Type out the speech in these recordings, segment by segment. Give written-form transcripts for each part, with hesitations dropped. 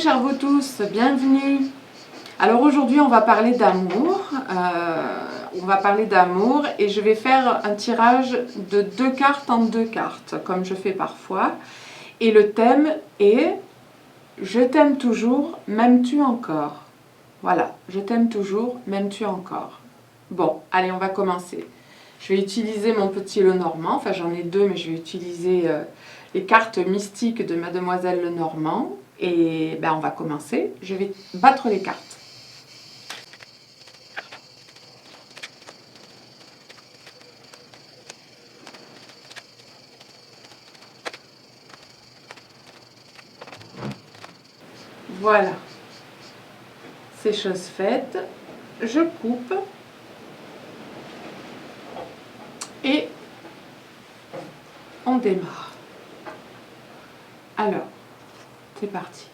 chers vous tous, bienvenue. Alors aujourd'hui on va parler d'amour, et je vais faire un tirage de 2 cartes en 2 cartes, comme je fais parfois. Et le thème est « Je t'aime toujours, m'aimes-tu encore ?» Voilà, je t'aime toujours, m'aimes-tu encore? Bon, allez, on va commencer. Je vais utiliser mon petit Lenormand, enfin j'en ai 2, mais je vais utiliser les cartes mystiques de Mademoiselle Lenormand. Et ben, on va commencer. Je vais battre les cartes. Voilà. C'est chose faite. Je coupe. Et on démarre. Alors, c'est parti.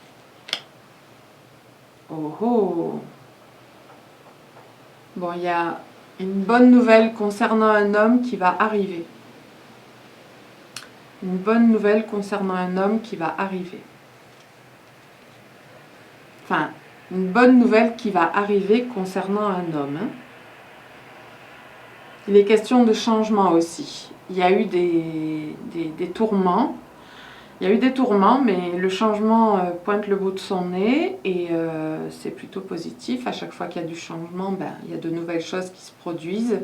Oh oh! Bon, il y a une bonne nouvelle concernant un homme qui va arriver. Une bonne nouvelle concernant un homme qui va arriver. Enfin, une bonne nouvelle qui va arriver concernant un homme. Il est question de changement aussi. Il y a eu des tourments. Il y a eu des tourments, mais le changement pointe le bout de son nez et c'est plutôt positif. À chaque fois qu'il y a du changement, ben, il y a de nouvelles choses qui se produisent.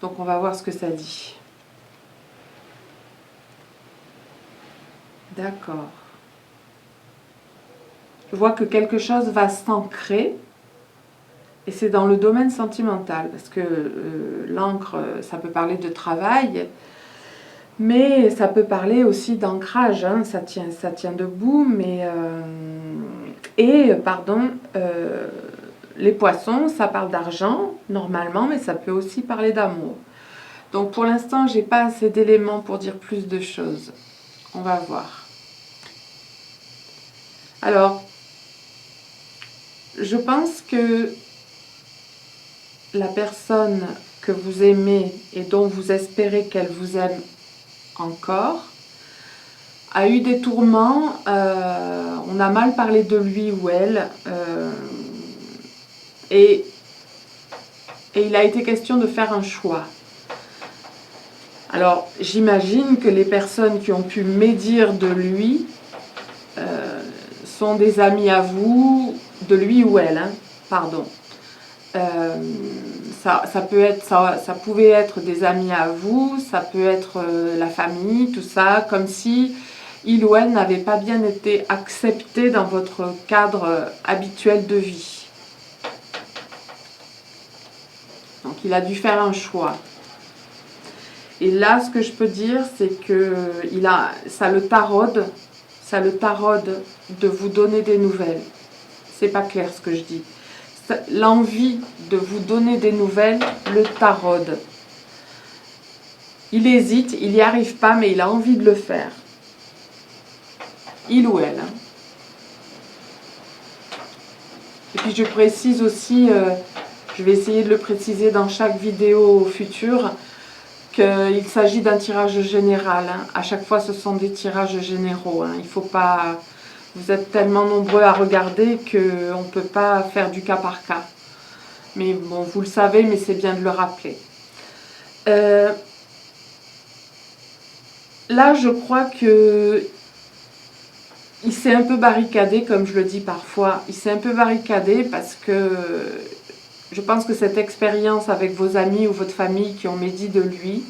Donc on va voir ce que ça dit. D'accord. Je vois que quelque chose va s'ancrer et c'est dans le domaine sentimental parce que l'encre, ça peut parler de travail. Mais ça peut parler aussi d'ancrage, hein, ça tient debout, mais... les poissons, ça parle d'argent, normalement, mais ça peut aussi parler d'amour. Donc pour l'instant, j'ai pas assez d'éléments pour dire plus de choses. On va voir. Alors, je pense que la personne que vous aimez et dont vous espérez qu'elle vous aime encore, a eu des tourments, on a mal parlé de lui ou elle, et il a été question de faire un choix. Alors, j'imagine que les personnes qui ont pu médire de lui sont des amis à vous, de lui ou elle, hein, pardon. Ça pouvait être des amis à vous, ça peut être la famille, tout ça, comme si il ou elle n'avait pas bien été accepté dans votre cadre habituel de vie. Donc il a dû faire un choix. Et là, ce que je peux dire, c'est que ça le taraude de vous donner des nouvelles. C'est pas clair ce que je dis. L'envie de vous donner des nouvelles le taraude. Il hésite, il n'y arrive pas, mais il a envie de le faire. Il ou elle. Hein. Et puis je précise aussi, je vais essayer de le préciser dans chaque vidéo future, qu'il s'agit d'un tirage général. Hein. À chaque fois, ce sont des tirages généraux. Hein. Il faut pas... Vous êtes tellement nombreux à regarder qu'on ne peut pas faire du cas par cas. Mais bon, vous le savez, mais c'est bien de le rappeler. Là, je crois que il s'est un peu barricadé, comme je le dis parfois. Il s'est un peu barricadé parce que je pense que cette expérience avec vos amis ou votre famille qui ont médit de lui,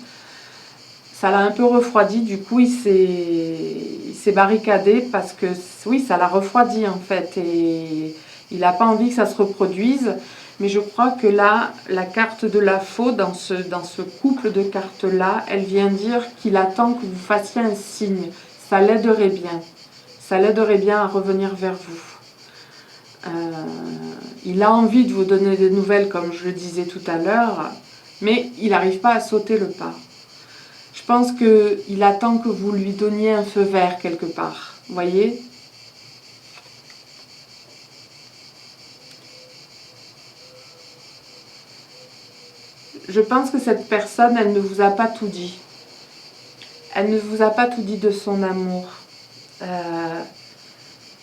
ça l'a un peu refroidi. Du coup, il s'est barricadé parce que, oui, ça l'a refroidi en fait. Et il n'a pas envie que ça se reproduise. Mais je crois que là, la carte de la faux, dans ce couple de cartes-là, elle vient dire qu'il attend que vous fassiez un signe. Ça l'aiderait bien. Ça l'aiderait bien à revenir vers vous. Il a envie de vous donner des nouvelles, comme je le disais tout à l'heure, mais il n'arrive pas à sauter le pas. Je pense qu'il attend que vous lui donniez un feu vert quelque part. Vous voyez ? Je pense que cette personne, elle ne vous a pas tout dit. Elle ne vous a pas tout dit de son amour.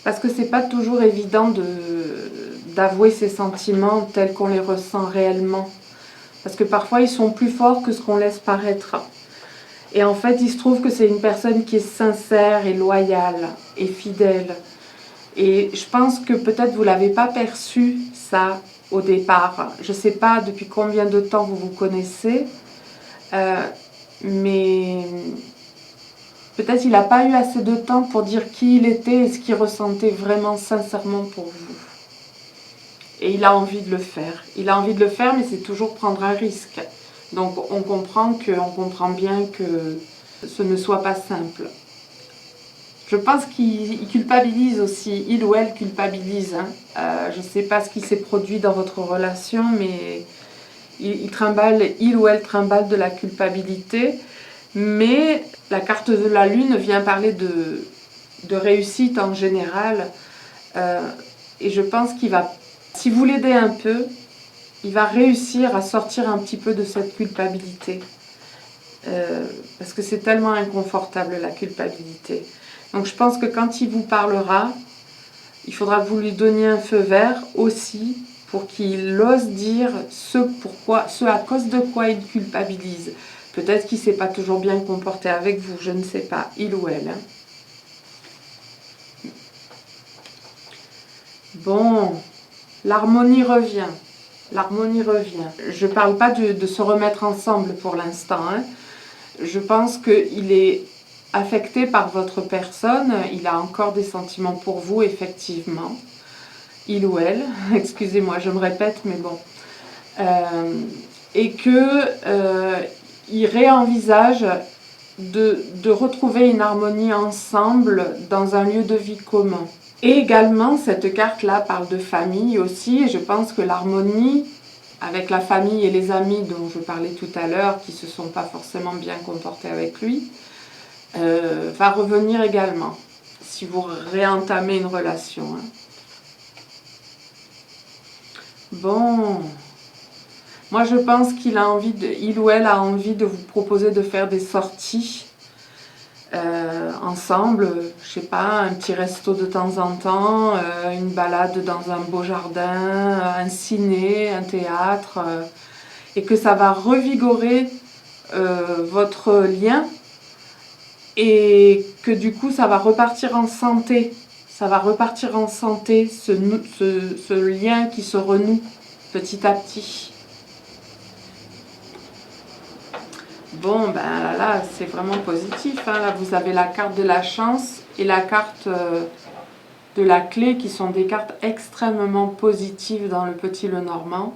Parce que c'est pas toujours évident d'avouer ses sentiments tels qu'on les ressent réellement. Parce que parfois ils sont plus forts que ce qu'on laisse paraître. Et en fait, il se trouve que c'est une personne qui est sincère et loyale et fidèle. Et je pense que peut-être vous ne l'avez pas perçu, ça, au départ. Je ne sais pas depuis combien de temps vous vous connaissez, mais peut-être il n'a pas eu assez de temps pour dire qui il était et ce qu'il ressentait vraiment sincèrement pour vous. Et il a envie de le faire. Il a envie de le faire, mais c'est toujours prendre un risque. Donc on comprend bien que ce ne soit pas simple. Je pense qu'il culpabilise aussi, il ou elle culpabilise. Je ne sais pas ce qui s'est produit dans votre relation, mais il ou elle trimballe de la culpabilité. Mais la carte de la lune vient parler de réussite en général. Et je pense qu'il va, si vous l'aidez un peu, il va réussir à sortir un petit peu de cette culpabilité. Parce que c'est tellement inconfortable la culpabilité. Donc je pense que quand il vous parlera, il faudra que vous lui donniez un feu vert aussi pour qu'il ose dire ce à cause de quoi il culpabilise. Peut-être qu'il ne s'est pas toujours bien comporté avec vous, je ne sais pas, il ou elle. Bon, l'harmonie revient. L'harmonie revient. Je ne parle pas de se remettre ensemble pour l'instant. Je pense qu'il est affecté par votre personne. Il a encore des sentiments pour vous, effectivement. Il ou elle. Excusez-moi, je me répète, mais bon. Et qu'il réenvisage de retrouver une harmonie ensemble dans un lieu de vie commun. Et également, cette carte-là parle de famille aussi, et je pense que l'harmonie avec la famille et les amis dont je parlais tout à l'heure, qui ne se sont pas forcément bien comportés avec lui, va revenir également, si vous réentamez une relation. Bon, moi je pense qu'il ou elle a envie de vous proposer de faire des sorties ensemble, je sais pas, un petit resto de temps en temps, une balade dans un beau jardin, un ciné, un théâtre, et que ça va revigorer votre lien et que du coup ça va repartir en santé. Ça va repartir en santé, ce lien qui se renoue petit à petit. Bon, ben là, c'est vraiment positif. Là, vous avez la carte de la chance et la carte de la clé qui sont des cartes extrêmement positives dans le Petit Lenormand.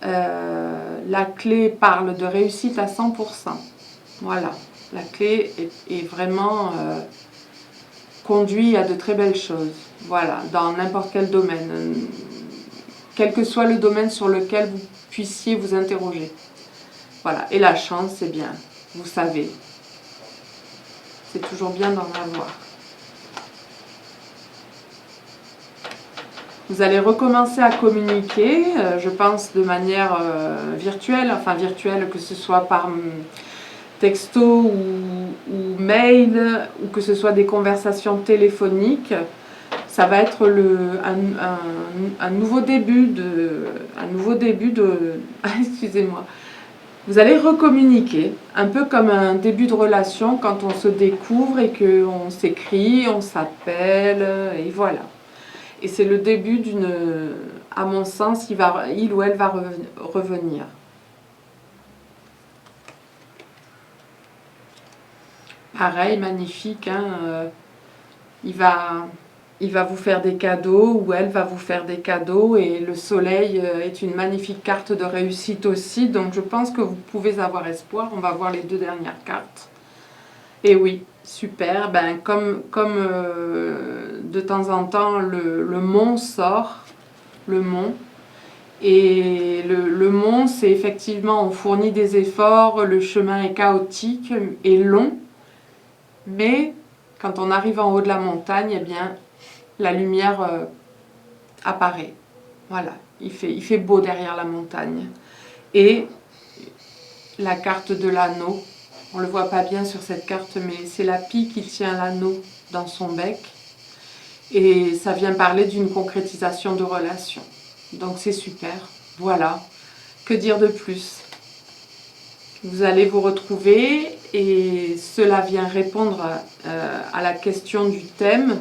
La clé parle de réussite à 100%. Voilà, la clé est vraiment conduit à de très belles choses. Voilà, dans n'importe quel domaine. Quel que soit le domaine sur lequel vous puissiez vous interroger. Voilà, et la chance, c'est bien, vous savez. C'est toujours bien d'en avoir. Vous allez recommencer à communiquer, je pense de manière virtuelle, que ce soit par texto ou mail, ou que ce soit des conversations téléphoniques. Ça va être un nouveau début de... excusez-moi. Vous allez recommuniquer, un peu comme un début de relation quand on se découvre et qu'on s'écrit, on s'appelle, et voilà. Et c'est le début à mon sens, il ou elle va revenir. Pareil, magnifique, il va vous faire des cadeaux ou elle va vous faire des cadeaux et le soleil est une magnifique carte de réussite aussi, donc je pense que vous pouvez avoir espoir. On va voir les deux dernières cartes. Et oui, super, comme de temps en temps le mont sort, le mont, et le mont c'est effectivement on fournit des efforts, le chemin est chaotique et long, mais quand on arrive en haut de la montagne, eh bien la lumière apparaît. Voilà, il fait beau derrière la montagne. Et la carte de l'anneau, on ne le voit pas bien sur cette carte, mais c'est la pie qui tient l'anneau dans son bec. Et ça vient parler d'une concrétisation de relation. Donc c'est super. Voilà. Que dire de plus? Vous allez vous retrouver et cela vient répondre à la question du thème,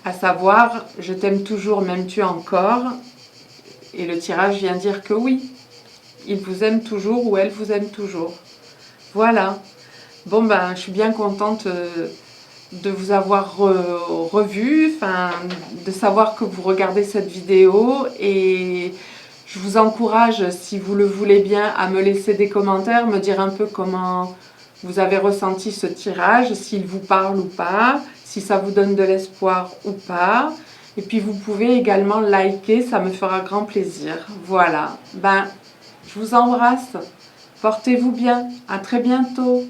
à savoir « Je t'aime toujours, m'aimes-tu encore ?» Et le tirage vient dire que oui, il vous aime toujours ou elle vous aime toujours. Voilà. Bon ben, je suis bien contente de vous avoir revu, de savoir que vous regardez cette vidéo et je vous encourage, si vous le voulez bien, à me laisser des commentaires, me dire un peu comment vous avez ressenti ce tirage, s'il vous parle ou pas, si ça vous donne de l'espoir ou pas. Et puis vous pouvez également liker, ça me fera grand plaisir. Voilà, ben, je vous embrasse, portez-vous bien, à très bientôt.